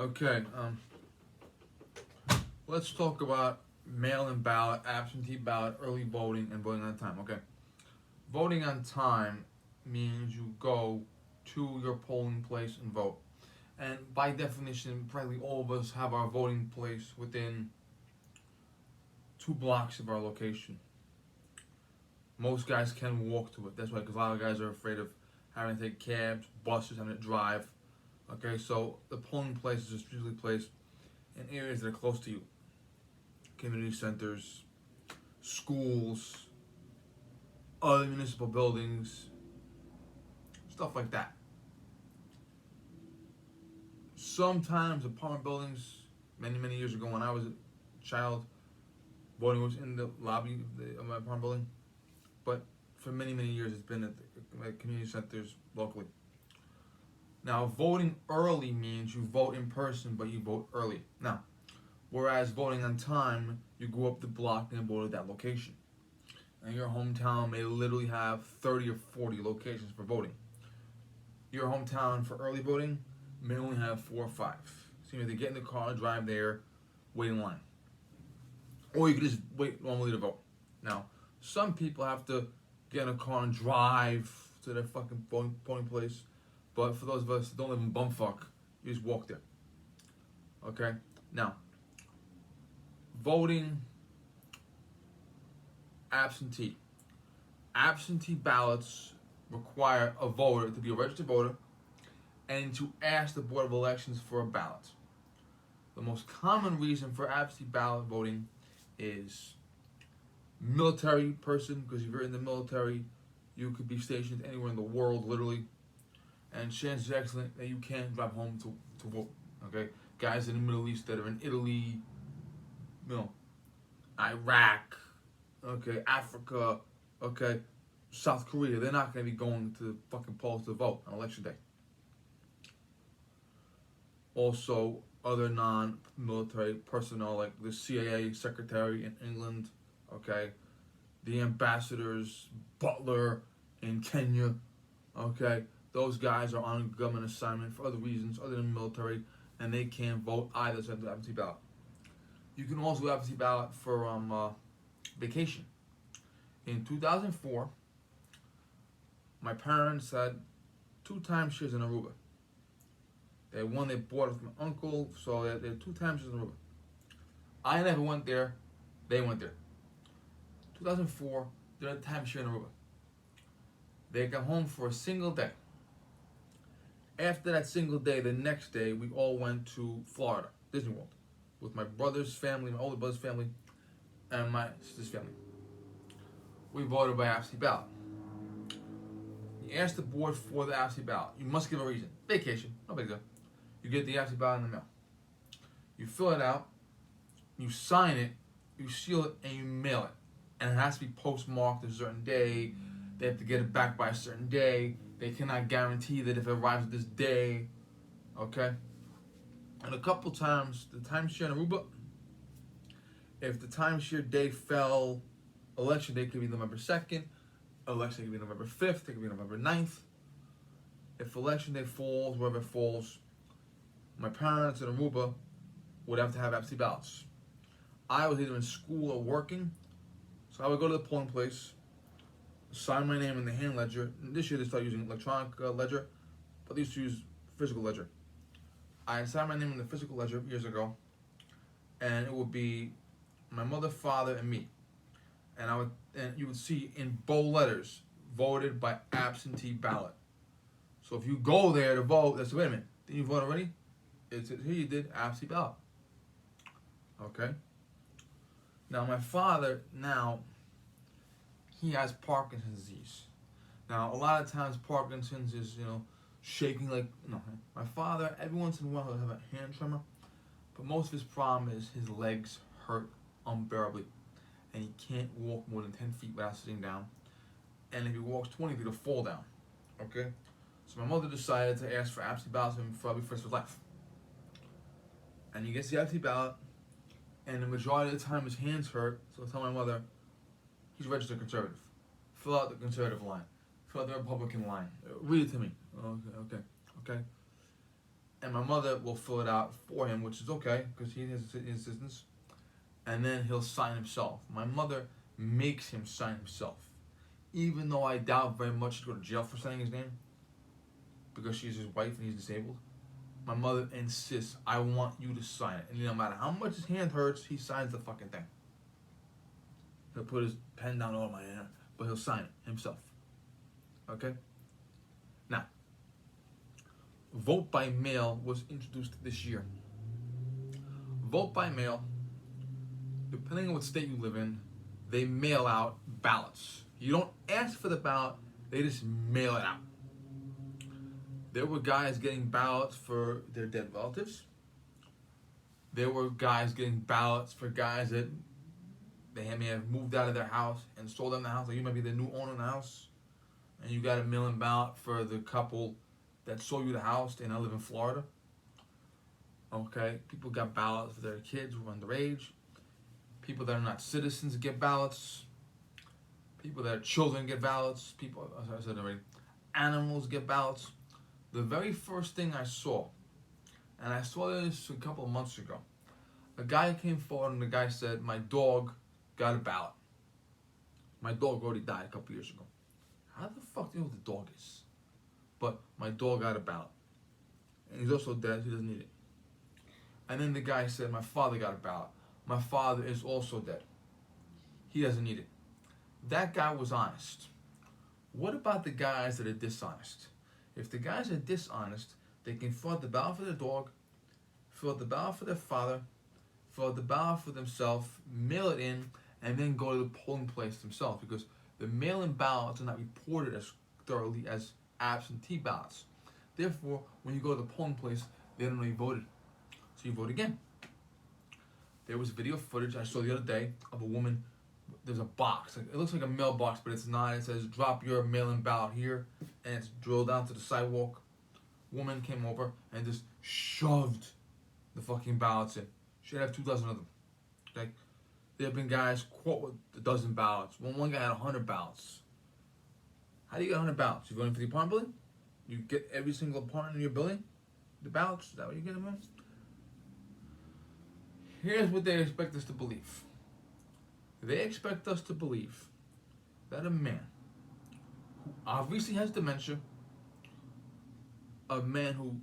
Okay, let's talk about mail-in ballot, absentee ballot, early voting, and voting on time. Okay, voting on time means you go to your polling place and vote. And by definition, probably all of us have our voting place within 2 blocks of our location. Most guys can walk to it. That's why, because a lot of guys are afraid of having to take cabs, buses, having to drive. Okay, so the polling place is usually placed in areas that are close to you, community centers, schools, other municipal buildings, stuff like that. Sometimes apartment buildings, many years ago when I was a child, voting was in the lobby of my apartment building, but for many years it's been at the community centers locally. Now, voting early means you vote in person, but you vote early. Now, whereas voting on time, you go up the block and vote at that location. And your hometown may literally have 30 or 40 locations for voting. Your hometown for early voting may only have 4 or 5. So you have to get in the car, drive there, wait in line. Or you could just wait normally to vote. Now, some people have to get in a car and drive to their fucking voting place. But for those of us that don't live in bumfuck, you just walk there. Okay? Now, voting absentee. Absentee ballots require a voter to be a registered voter and to ask the Board of Elections for a ballot. The most common reason for absentee ballot voting is military person, because if you're in the military, you could be stationed anywhere in the world, literally, and chances are excellent that you can't drive home to vote. Okay, guys in the Middle East that are in Italy, Iraq, okay, Africa, okay, South Korea, they're not going to be going to the fucking polls to vote on election day. Also, other non-military personnel like the CIA secretary in England, okay, the ambassadors, Butler in Kenya, okay, those guys are on government assignment for other reasons other than military, and they can't vote either side of the absentee ballot. You can also do absentee ballot for vacation. In 2004, my parents had 2 timeshares in Aruba. They had one they bought it from my uncle, so they had 2 timeshares in Aruba. I never went there, they went there. 2004, they had a timeshare in Aruba. They got home for a single day. After that single day, the next day, we all went to Florida, Disney World, with my brother's family, my older brother's family, and my sister's family. We voted by absentee ballot. You ask the board for the absentee ballot. You must give a reason. Vacation, no big deal. You get the absentee ballot in the mail. You fill it out, you sign it, you seal it, and you mail it. And it has to be postmarked a certain day. They have to get it back by a certain day. They cannot guarantee that if it arrives this day, okay? And a couple times, the timeshare in Aruba, if the timeshare day fell, election day could be November 2nd, election day could be November 5th, it could be November 9th. If election day falls, wherever it falls, my parents in Aruba would have to have absentee ballots. I was either in school or working, so I would go to the polling place, sign my name in the hand ledger. This year they started using electronic ledger, but they used to use physical ledger. I signed my name in the physical ledger years ago, and it would be my mother, father, and me. And you would see in bold letters, voted by absentee ballot. So if you go there to vote, that's wait a minute, didn't you vote already? It's here you did absentee ballot. Okay. Now my father he has Parkinson's disease. Now, a lot of times Parkinson's is, shaking like, my father, every once in a while he'll have a hand tremor, but most of his problem is his legs hurt unbearably, and he can't walk more than 10 feet without sitting down, and if he walks 20 feet, he'll fall down, okay? So my mother decided to ask for absentee ballots for the first of his life. And he gets the absentee ballot, and the majority of the time his hands hurt, so I tell my mother, he's registered conservative. Fill out the conservative line. Fill out the Republican line. Read it to me. Okay. and my mother will fill it out for him, which is okay because he has assistance. And then he'll sign himself. My mother makes him sign himself, even though I doubt very much he'd go to jail for signing his name because she's his wife and he's disabled. My mother insists, I want you to sign it. And no matter how much his hand hurts, he signs the fucking thing. He'll put his pen down over my hand, but he'll sign it himself. Okay? Now, vote by mail was introduced this year. Vote by mail, depending on what state you live in, they mail out ballots. You don't ask for the ballot, they just mail it out. There were guys getting ballots for their dead relatives. There were guys getting ballots for guys that they may have moved out of their house and sold them the house. Like you might be the new owner of the house, and you got a mail-in ballot for the couple that sold you the house. They now live in Florida. Okay, people got ballots for their kids who are underage. People that are not citizens get ballots. People that are children get ballots. People, as I said already, animals get ballots. The very first thing I saw, and I saw this a couple of months ago, a guy came forward and the guy said, my dog got a ballot. My dog already died a couple years ago. How the fuck do you know what the dog is? But my dog got a ballot. And he's also dead, he doesn't need it. And then the guy said, my father got a ballot. My father is also dead. He doesn't need it. That guy was honest. What about the guys that are dishonest? If the guys are dishonest, they can fill out the ballot for their dog, fill out the ballot for their father, fill out the ballot for themselves, mail it in, and then go to the polling place themselves because the mail-in ballots are not reported as thoroughly as absentee ballots. Therefore, when you go to the polling place, they don't know you voted. So you vote again. There was video footage I saw the other day of a woman. There's a box. It looks like a mailbox, but it's not. It says, drop your mail-in ballot here, and it's drilled down to the sidewalk. Woman came over and just shoved the fucking ballots in. She'd have 2 dozen of them. Okay? There have been guys caught with a dozen ballots. One guy had 100 ballots. How do you get 100 ballots? You voting for the apartment building? You get every single apartment in your building? The ballots? Is that what you get them in? Here's what they expect us to believe. They expect us to believe that a man who obviously has dementia, a man who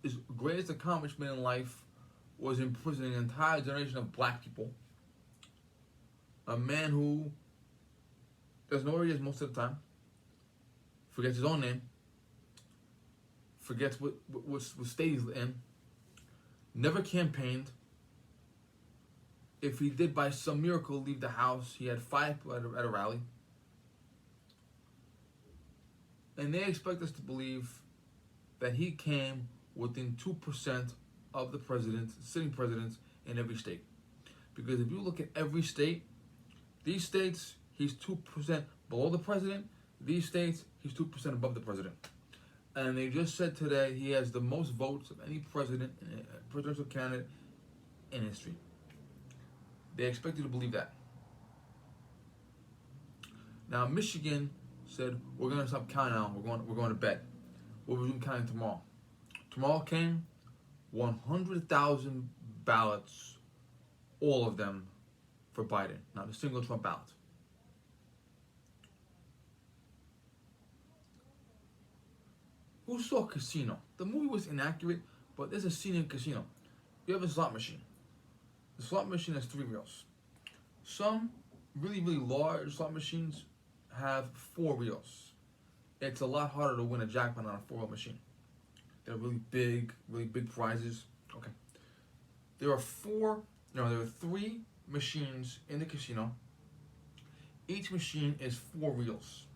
his greatest accomplishment in life was imprisoning an entire generation of black people, a man who doesn't know where he is most of the time, forgets his own name, forgets what state he's in, never campaigned. If he did by some miracle leave the house, he had 5 people at a rally. And they expect us to believe that he came within 2% of the sitting presidents in every state. Because if you look at every state, these states, he's 2% below the president. These states, he's 2% above the president. And they just said today he has the most votes of any presidential candidate in history. They expect you to believe that. Now, Michigan said, we're going to stop counting now. We're going to bed. We'll resume counting tomorrow. Tomorrow came 100,000 ballots, all of them for Biden. Not a single Trump ballot. Who saw Casino? The movie was inaccurate, but there's a scene in Casino. You have a slot machine. The slot machine has 3 reels. Some really, really large slot machines have 4 reels. It's a lot harder to win a jackpot on a 4-reel machine. They're really big prizes. Okay. There are 3 machines in the casino. Each machine is 4 reels.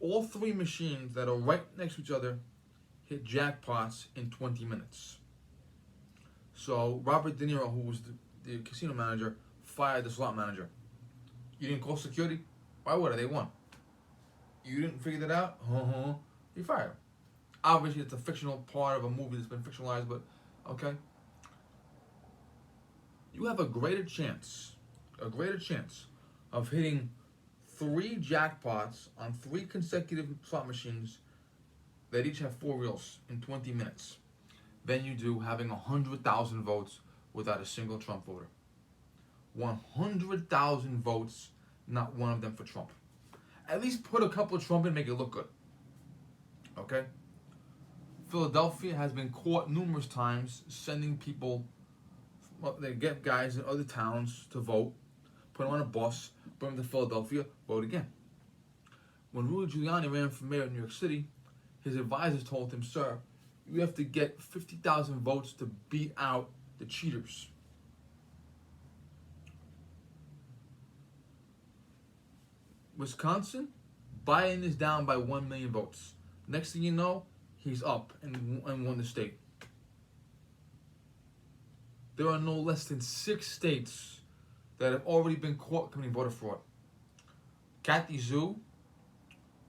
All 3 machines that are right next to each other hit jackpots in 20 minutes. So Robert De Niro, who was the casino manager, fired the slot manager. You didn't call security? Why would I? They won. You didn't figure that out? You fired him. Obviously, it's a fictional part of a movie that's been fictionalized, but okay. You have a greater chance of hitting 3 jackpots on 3 consecutive slot machines they'd each have 4 reels in 20 minutes than you do having 100,000 votes without a single Trump voter. 100,000 votes, not one of them for Trump. At least put a couple of Trump in, make it look good. Okay? Philadelphia has been caught numerous times sending people, they get guys in other towns to vote, put them on a bus, bring them to Philadelphia, vote again. When Rudy Giuliani ran for mayor of New York City, his advisors told him, sir, you have to get 50,000 votes to beat out the cheaters. Wisconsin, Biden is down by 1 million votes. Next thing you know, he's up and won the state. There are no less than 6 states that have already been caught committing voter fraud. Kathy Zhu,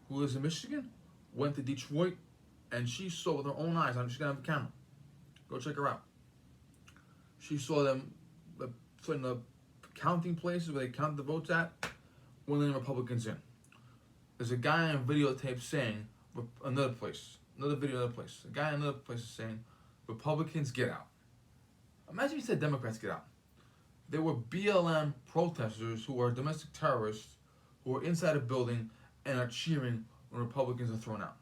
who lives in Michigan, went to Detroit, and she saw with her own eyes, she's going to have a camera. Go check her out. She saw them in the counting places where they count the votes at, when the Republicans in. There's a guy on videotape saying, another video, a guy in another place is saying, Republicans get out. Imagine if he said Democrats get out. There were BLM protesters who are domestic terrorists who are inside a building and are cheering when Republicans are thrown out.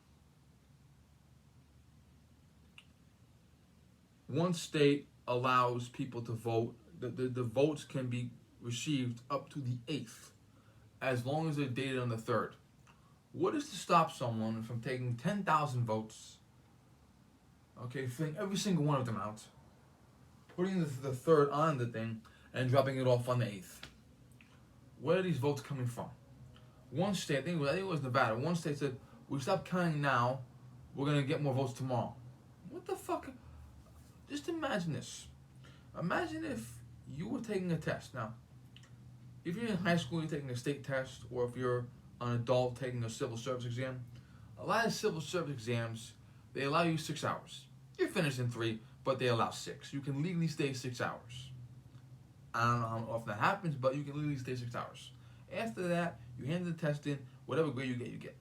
One state allows people to vote. The votes can be received up to the 8th, as long as they're dated on the 3rd. What is to stop someone from taking 10,000 votes, okay, filling every single one of them out, putting the 3rd on the thing, and dropping it off on the 8th? Where are these votes coming from? One state, I think it was Nevada, one state said, we stop counting now, we're going to get more votes tomorrow. What the fuck? Just imagine this. Imagine if you were taking a test. Now, if you're in high school, you're taking a state test, or if you're an adult taking a civil service exam, a lot of civil service exams, they allow you 6 hours. You're finished in 3, but they allow 6. You can legally stay 6 hours. I don't know how often that happens, but you can legally stay 6 hours. After that, you hand the test in, whatever grade you get, you get.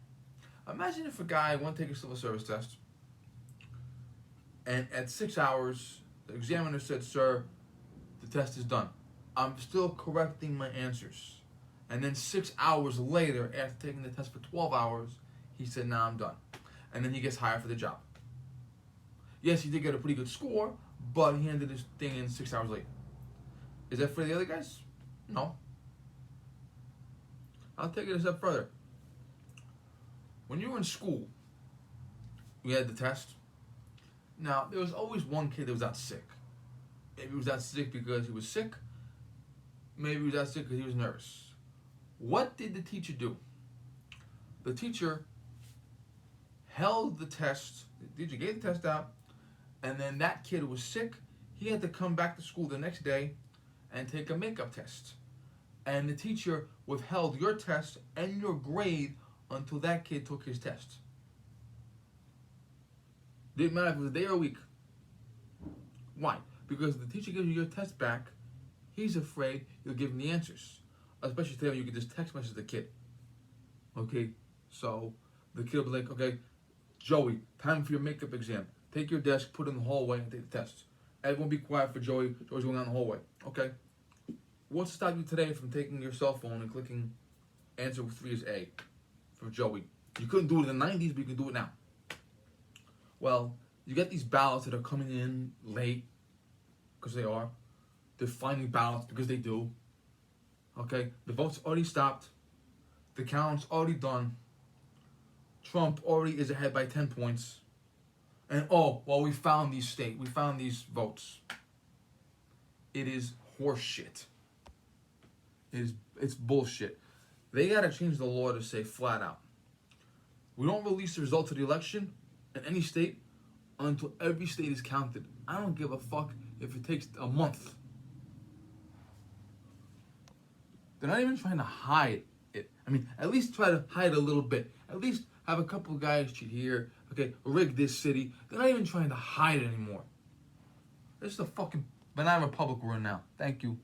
Imagine if a guy went to take a civil service test, and at 6 hours, the examiner said, sir, the test is done. I'm still correcting my answers. And then 6 hours later, after taking the test for 12 hours, he said, nah, I'm done. And then he gets hired for the job. Yes, he did get a pretty good score, but he handed his thing in 6 hours later. Is that for the other guys? No. I'll take it a step further. When you were in school, you had the test. Now, there was always one kid that was out sick. Maybe he was out sick because he was sick. Maybe he was out sick because he was nervous. What did the teacher do? The teacher held the test. The teacher gave the test out, and then that kid was sick. He had to come back to school the next day and take a makeup test. And the teacher withheld your test and your grade until that kid took his test. Didn't matter if it was a day or a week. Why? Because the teacher gives you your test back, he's afraid you'll give him the answers. Especially today when you can just text message the kid. Okay? So the kid will be like, okay, Joey, time for your makeup exam. Take your desk, put it in the hallway, and take the test. Everyone be quiet for Joey. Joey's going down the hallway. Okay? What's to stop you today from taking your cell phone and clicking answer 3 is A for Joey? You couldn't do it in the 90s, but you can do it now. Well, you get these ballots that are coming in late, because they are. They're finding ballots because they do. Okay? The vote's already stopped. The count's already done. Trump already is ahead by 10 points. And we found these votes. It is horseshit. It's bullshit. They gotta change the law to say flat out, we don't release the results of the election in any state until every state is counted. I don't give a fuck if it takes a month. They're not even trying to hide it. I mean, at least try to hide a little bit. At least have a couple of guys cheat here. Okay, rig this city. They're not even trying to hide it anymore. This is the fucking banana republic we're in now. Thank you.